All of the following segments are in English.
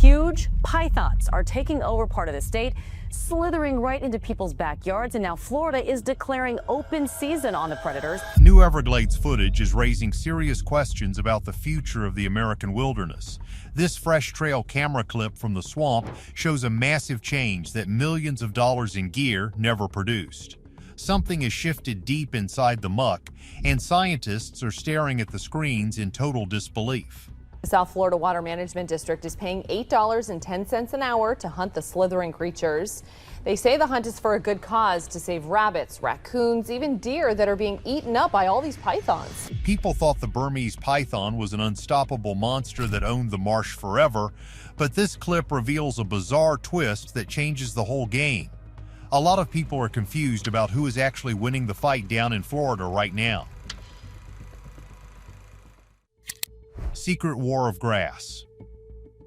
Huge pythons are taking over part of the state, slithering right into people's backyards, and now Florida is declaring open season on the predators. New Everglades footage is raising serious questions about the future of the American wilderness. This fresh trail camera clip from the swamp shows a massive change that millions of dollars in gear never produced. Something has shifted deep inside the muck, and scientists are staring at the screens in total disbelief. The South Florida Water Management District is paying $8.10 an hour to hunt the slithering creatures. They say the hunt is for a good cause, to save rabbits, raccoons, even deer that are being eaten up by all these pythons. People thought the Burmese python was an unstoppable monster that owned the marsh forever, but this clip reveals a bizarre twist that changes the whole game. A lot of people are confused about who is actually winning the fight down in Florida right now. Secret War of Grass.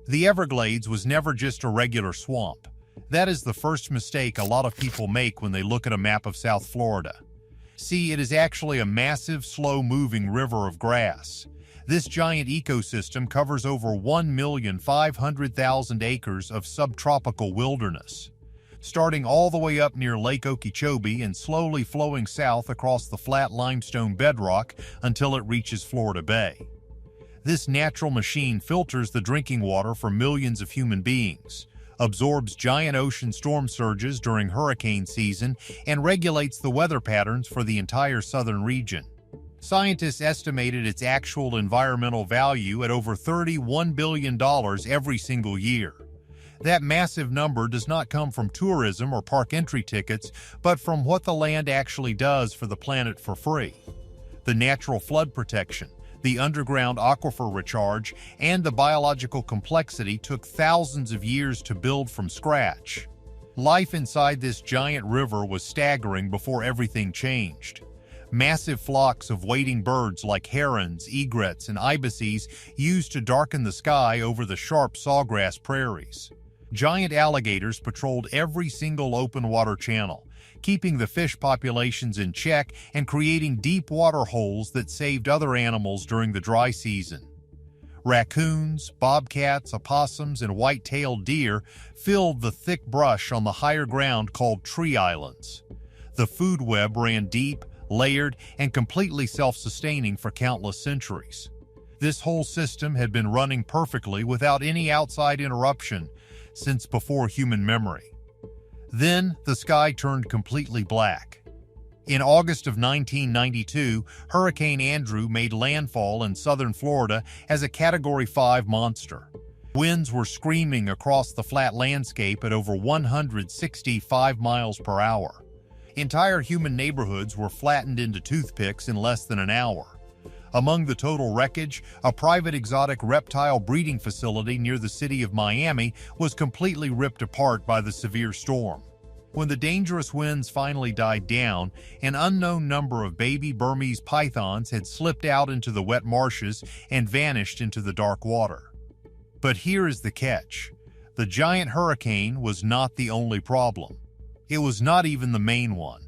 The Everglades was never just a regular swamp. That is the first mistake a lot of people make when they look at a map of South Florida. See, it is actually a massive, slow-moving river of grass. This giant ecosystem covers over 1,500,000 acres of subtropical wilderness, starting all the way up near Lake Okeechobee and slowly flowing south across the flat limestone bedrock until it reaches Florida Bay. This natural machine filters the drinking water for millions of human beings, absorbs giant ocean storm surges during hurricane season, and regulates the weather patterns for the entire southern region. Scientists estimated its actual environmental value at over $31 billion every single year. That massive number does not come from tourism or park entry tickets, but from what the land actually does for the planet for free. The natural flood protection, the underground aquifer recharge, and the biological complexity took thousands of years to build from scratch. Life inside this giant river was staggering before everything changed. Massive flocks of wading birds like herons, egrets, and ibises used to darken the sky over the sharp sawgrass prairies. Giant alligators patrolled every single open water channel, keeping the fish populations in check and creating deep water holes that saved other animals during the dry season. Raccoons, bobcats, opossums, and white-tailed deer filled the thick brush on the higher ground called tree islands. The food web ran deep, layered, and completely self-sustaining for countless centuries. This whole system had been running perfectly without any outside interruption since before human memory. Then, the sky turned completely black. In August of 1992, Hurricane Andrew made landfall in southern Florida as a Category 5 monster. Winds were screaming across the flat landscape at over 165 miles per hour. Entire human neighborhoods were flattened into toothpicks in less than an hour. Among the total wreckage, a private exotic reptile breeding facility near the city of Miami was completely ripped apart by the severe storm. When the dangerous winds finally died down, an unknown number of baby Burmese pythons had slipped out into the wet marshes and vanished into the dark water. But here is the catch. The giant hurricane was not the only problem. It was not even the main one.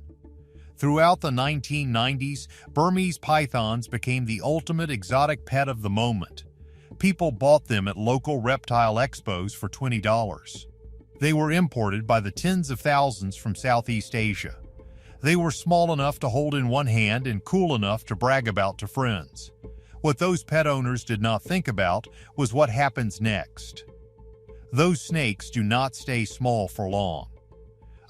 Throughout the 1990s, Burmese pythons became the ultimate exotic pet of the moment. People bought them at local reptile expos for $20. They were imported by the tens of thousands from Southeast Asia. They were small enough to hold in one hand and cool enough to brag about to friends. What those pet owners did not think about was what happens next. Those snakes do not stay small for long.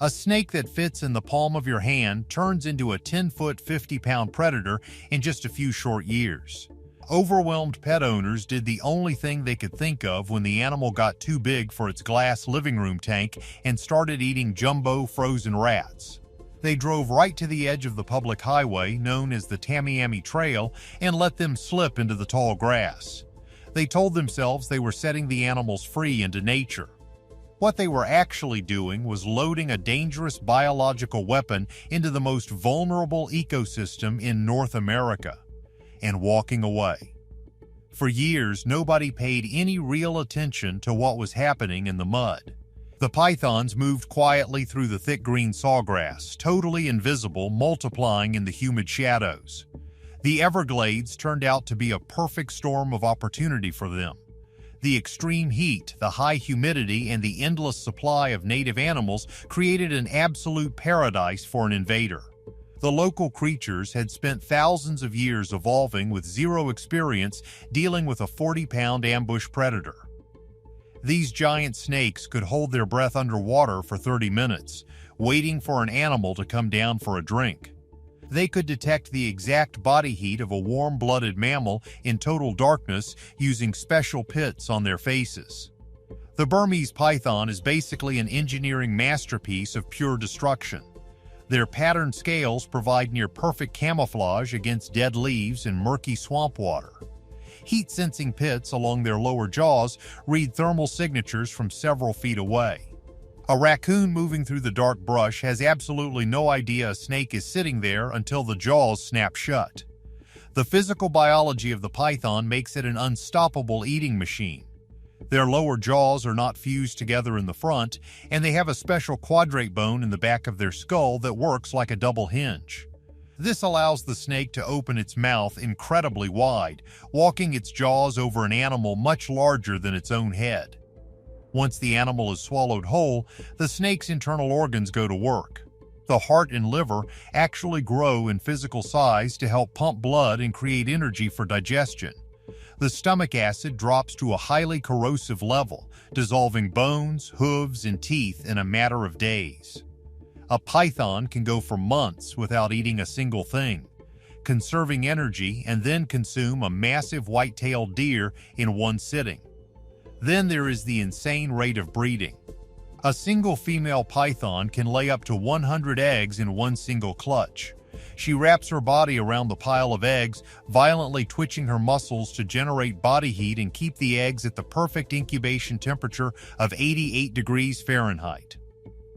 A snake that fits in the palm of your hand turns into a 10-foot, 50-pound predator in just a few short years. Overwhelmed pet owners did the only thing they could think of when the animal got too big for its glass living room tank and started eating jumbo frozen rats. They drove right to the edge of the public highway known as the Tamiami Trail and let them slip into the tall grass. They told themselves they were setting the animals free into nature. What they were actually doing was loading a dangerous biological weapon into the most vulnerable ecosystem in North America and walking away. For years, nobody paid any real attention to what was happening in the mud. The pythons moved quietly through the thick green sawgrass, totally invisible, multiplying in the humid shadows. The Everglades turned out to be a perfect storm of opportunity for them. The extreme heat, the high humidity, and the endless supply of native animals created an absolute paradise for an invader. The local creatures had spent thousands of years evolving with zero experience dealing with a 40-pound ambush predator. These giant snakes could hold their breath underwater for 30 minutes, waiting for an animal to come down for a drink. They could detect the exact body heat of a warm-blooded mammal in total darkness using special pits on their faces. The Burmese python is basically an engineering masterpiece of pure destruction. Their patterned scales provide near-perfect camouflage against dead leaves and murky swamp water. Heat-sensing pits along their lower jaws read thermal signatures from several feet away. A raccoon moving through the dark brush has absolutely no idea a snake is sitting there until the jaws snap shut. The physical biology of the python makes it an unstoppable eating machine. Their lower jaws are not fused together in the front, and they have a special quadrate bone in the back of their skull that works like a double hinge. This allows the snake to open its mouth incredibly wide, walking its jaws over an animal much larger than its own head. Once the animal is swallowed whole, the snake's internal organs go to work. The heart and liver actually grow in physical size to help pump blood and create energy for digestion. The stomach acid drops to a highly corrosive level, dissolving bones, hooves, and teeth in a matter of days. A python can go for months without eating a single thing, conserving energy, and then consume a massive white-tailed deer in one sitting. Then there is the insane rate of breeding. A single female python can lay up to 100 eggs in one single clutch. She wraps her body around the pile of eggs, violently twitching her muscles to generate body heat and keep the eggs at the perfect incubation temperature of 88 degrees Fahrenheit.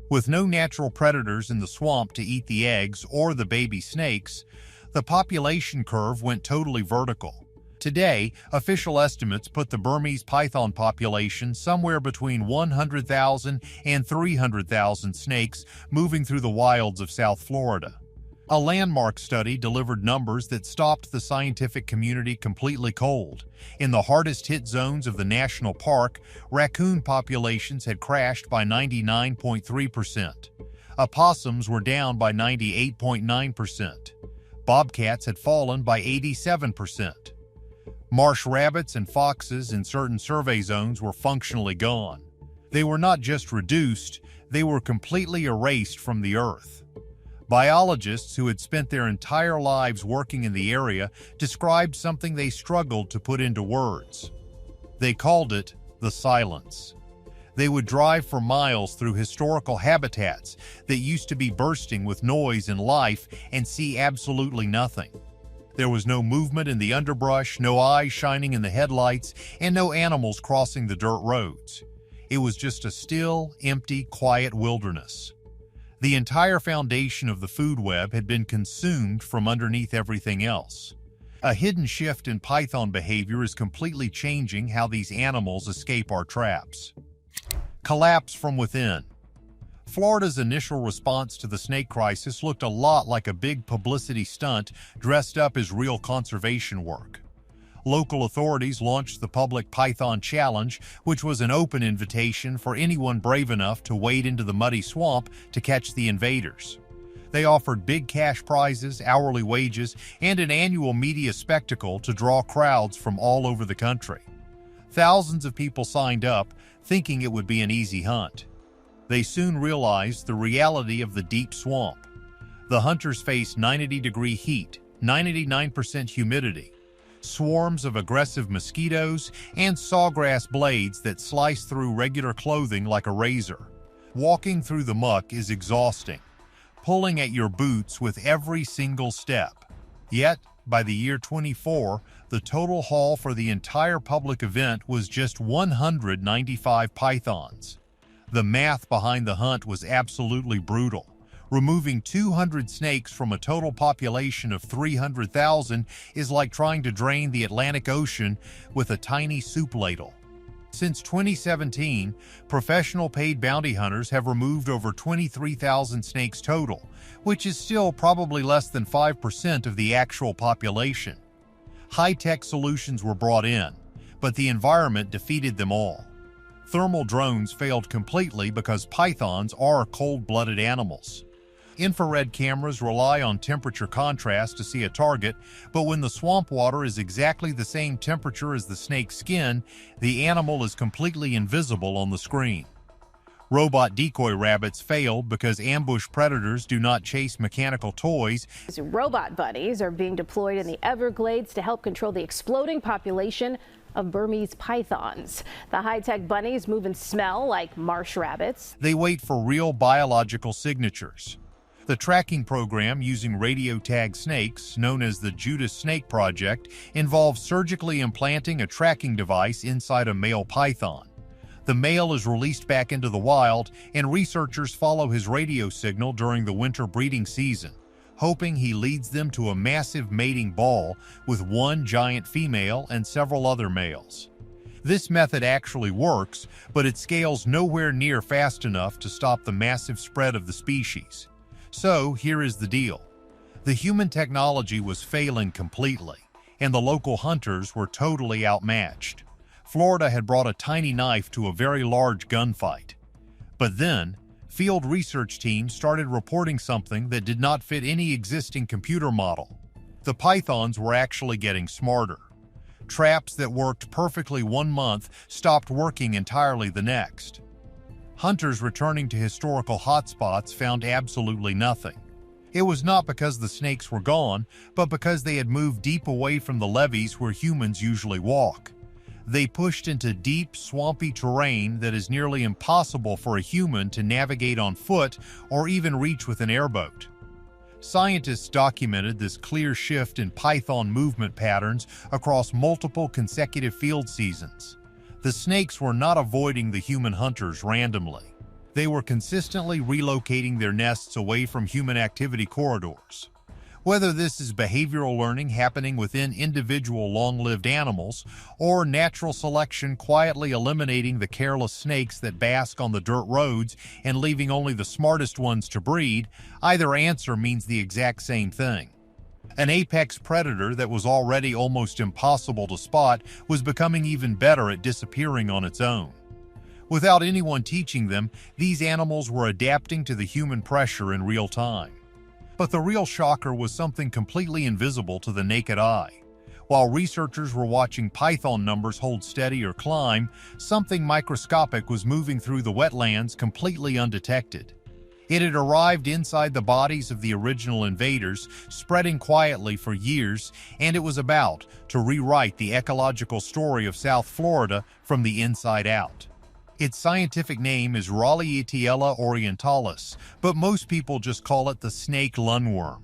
With no natural predators in the swamp to eat the eggs or the baby snakes, the population curve went totally vertical. Today, official estimates put the Burmese python population somewhere between 100,000 and 300,000 snakes moving through the wilds of South Florida. A landmark study delivered numbers that stopped the scientific community completely cold. In the hardest-hit zones of the national park, raccoon populations had crashed by 99.3%. Opossums were down by 98.9%. Bobcats had fallen by 87%. Marsh rabbits and foxes in certain survey zones were functionally gone. They were not just reduced, they were completely erased from the earth. Biologists who had spent their entire lives working in the area described something they struggled to put into words. They called it the silence. They would drive for miles through historical habitats that used to be bursting with noise and life and see absolutely nothing. There was no movement in the underbrush, no eyes shining in the headlights, and no animals crossing the dirt roads. It was just a still, empty, quiet wilderness. The entire foundation of the food web had been consumed from underneath everything else. A hidden shift in python behavior is completely changing how these animals escape our traps. Collapse from within. Florida's initial response to the snake crisis looked a lot like a big publicity stunt dressed up as real conservation work. Local authorities launched the Public Python Challenge, which was an open invitation for anyone brave enough to wade into the muddy swamp to catch the invaders. They offered big cash prizes, hourly wages, and an annual media spectacle to draw crowds from all over the country. Thousands of people signed up, thinking it would be an easy hunt. They soon realized the reality of the deep swamp. The hunters faced 90-degree heat, 99% humidity, swarms of aggressive mosquitoes, and sawgrass blades that slice through regular clothing like a razor. Walking through the muck is exhausting, pulling at your boots with every single step. Yet, by the year 24, the total haul for the entire public event was just 195 pythons. The math behind the hunt was absolutely brutal. Removing 200 snakes from a total population of 300,000 is like trying to drain the Atlantic Ocean with a tiny soup ladle. Since 2017, professional paid bounty hunters have removed over 23,000 snakes total, which is still probably less than 5% of the actual population. High-tech solutions were brought in, but the environment defeated them all. Thermal drones failed completely because pythons are cold-blooded animals. Infrared cameras rely on temperature contrast to see a target, but when the swamp water is exactly the same temperature as the snake's skin, the animal is completely invisible on the screen. Robot decoy rabbits failed because ambush predators do not chase mechanical toys. Robot bunnies are being deployed in the Everglades to help control the exploding population of Burmese pythons. The high-tech bunnies move and smell like marsh rabbits. They wait for real biological signatures. The tracking program using radio tag snakes, known as the Judas Snake Project, involves surgically implanting a tracking device inside a male python. The male is released back into the wild, and researchers follow his radio signal during the winter breeding season, hoping he leads them to a massive mating ball with one giant female and several other males. This method actually works, but it scales nowhere near fast enough to stop the massive spread of the species. So here is the deal. The human technology was failing completely, and the local hunters were totally outmatched. Florida had brought a tiny knife to a very large gunfight. But then, field research teams started reporting something that did not fit any existing computer model. The pythons were actually getting smarter. Traps that worked perfectly 1 month stopped working entirely the next. Hunters returning to historical hotspots found absolutely nothing. It was not because the snakes were gone, but because they had moved deep away from the levees where humans usually walk. They pushed into deep, swampy terrain that is nearly impossible for a human to navigate on foot or even reach with an airboat. Scientists documented this clear shift in python movement patterns across multiple consecutive field seasons. The snakes were not avoiding the human hunters randomly. They were consistently relocating their nests away from human activity corridors. Whether this is behavioral learning happening within individual long-lived animals, or natural selection quietly eliminating the careless snakes that bask on the dirt roads and leaving only the smartest ones to breed, either answer means the exact same thing. An apex predator that was already almost impossible to spot was becoming even better at disappearing on its own. Without anyone teaching them, these animals were adapting to the human pressure in real time. But the real shocker was something completely invisible to the naked eye. While researchers were watching python numbers hold steady or climb, something microscopic was moving through the wetlands completely undetected. It had arrived inside the bodies of the original invaders, spreading quietly for years, and it was about to rewrite the ecological story of South Florida from the inside out. Its scientific name is Raleigh orientalis, but most people just call it the snake lungworm.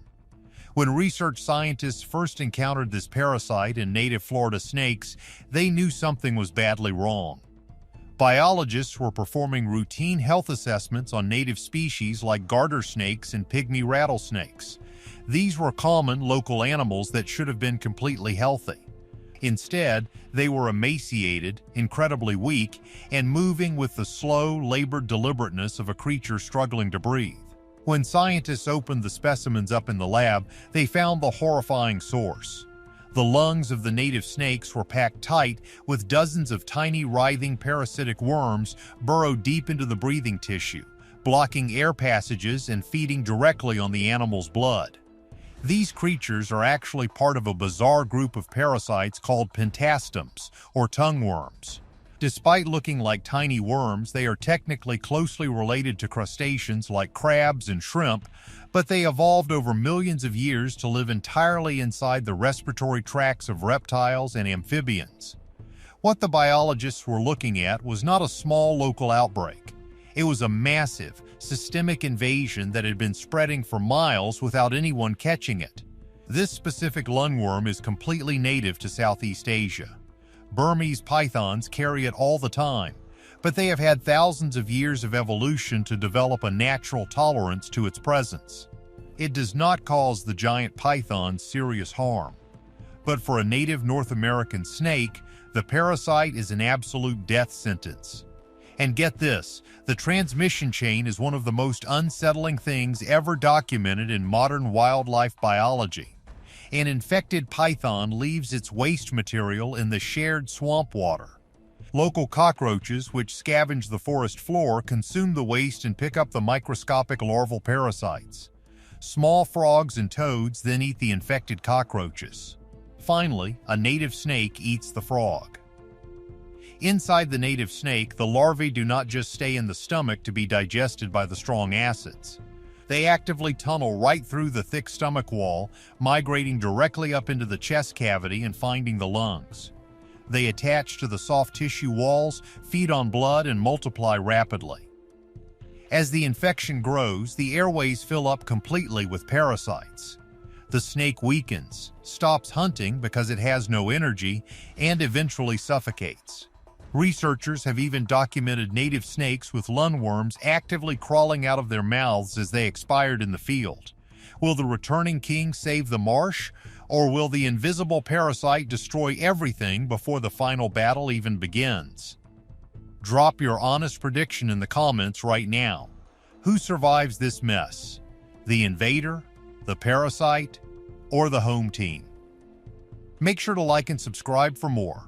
When research scientists first encountered this parasite in native Florida snakes, they knew something was badly wrong. Biologists were performing routine health assessments on native species like garter snakes and pygmy rattlesnakes. These were common local animals that should have been completely healthy. Instead, they were emaciated, incredibly weak, and moving with the slow, labored deliberateness of a creature struggling to breathe. When scientists opened the specimens up in the lab, they found the horrifying source. The lungs of the native snakes were packed tight with dozens of tiny writhing parasitic worms burrowed deep into the breathing tissue, blocking air passages and feeding directly on the animal's blood. These creatures are actually part of a bizarre group of parasites called pentastomes, or tongue worms. Despite looking like tiny worms, they are technically closely related to crustaceans like crabs and shrimp, but they evolved over millions of years to live entirely inside the respiratory tracts of reptiles and amphibians. What the biologists were looking at was not a small local outbreak. It was a massive, systemic invasion that had been spreading for miles without anyone catching it. This specific lungworm is completely native to Southeast Asia. Burmese pythons carry it all the time, but they have had thousands of years of evolution to develop a natural tolerance to its presence. It does not cause the giant pythons serious harm. But for a native North American snake, the parasite is an absolute death sentence. And get this, the transmission chain is one of the most unsettling things ever documented in modern wildlife biology. An infected python leaves its waste material in the shared swamp water. Local cockroaches, which scavenge the forest floor, consume the waste and pick up the microscopic larval parasites. Small frogs and toads then eat the infected cockroaches. Finally, a native snake eats the frog. Inside the native snake, the larvae do not just stay in the stomach to be digested by the strong acids. They actively tunnel right through the thick stomach wall, migrating directly up into the chest cavity and finding the lungs. They attach to the soft tissue walls, feed on blood, and multiply rapidly. As the infection grows, the airways fill up completely with parasites. The snake weakens, stops hunting because it has no energy, and eventually suffocates. Researchers have even documented native snakes with lungworms actively crawling out of their mouths as they expired in the field. Will the returning king save the marsh, or will the invisible parasite destroy everything before the final battle even begins? Drop your honest prediction in the comments right now. Who survives this mess? The invader, the parasite, or the home team? Make sure to like and subscribe for more.